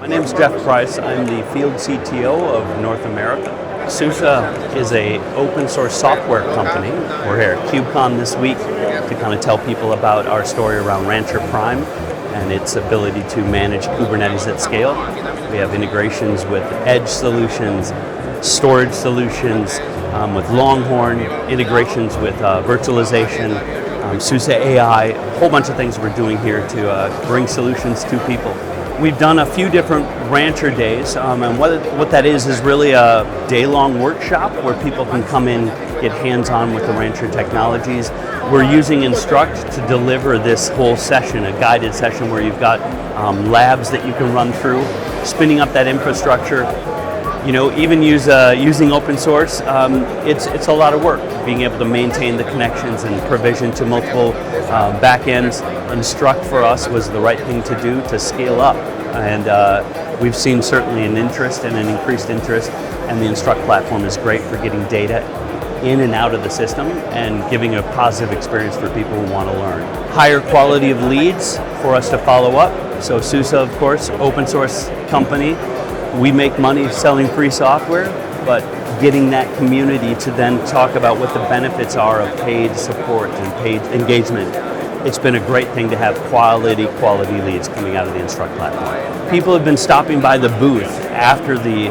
My name is Jeff Price. I'm the field CTO of North America. SUSE is an open source software company. We're here at KubeCon this week to kind of tell people about our story around Rancher Prime and its ability to manage Kubernetes at scale. We have integrations with edge solutions, storage solutions, with Longhorn, integrations with virtualization, SUSE AI, a whole bunch of things we're doing here to bring solutions to people. We've done a few different Rancher days, and what that is really a day-long workshop where people can come in, get hands-on with the Rancher technologies. We're using Instruqt to deliver this whole session, a guided session where you've got labs that you can run through, spinning up that infrastructure. You know, even using open source, it's a lot of work, being able to maintain the connections and provision to multiple backends. Instruqt for us was the right thing to do to scale up, and we've seen certainly an interest and an increased interest, and the Instruqt platform is great for getting data in and out of the system and giving a positive experience for people who want to learn. Higher quality of leads for us to follow up. So SUSE, of course, open source company. We make money selling free software, but getting that community to then talk about what the benefits are of paid support and paid engagement. It's been a great thing to have quality leads coming out of the Instruqt platform. People have been stopping by the booth after the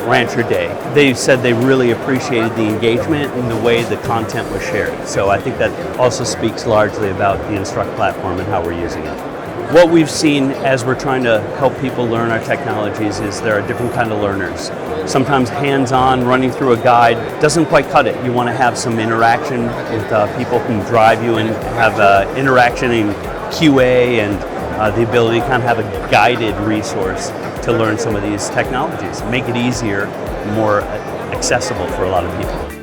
Rancher Day. They said they really appreciated the engagement and the way the content was shared. So I think that also speaks largely about the Instruqt platform and how we're using it. What we've seen as we're trying to help people learn our technologies is there are different kind of learners. Sometimes hands-on, running through a guide doesn't quite cut it. You want to have some interaction with people who drive you and have interaction in QA and the ability to kind of have a guided resource to learn some of these technologies. Make it easier, more accessible for a lot of people.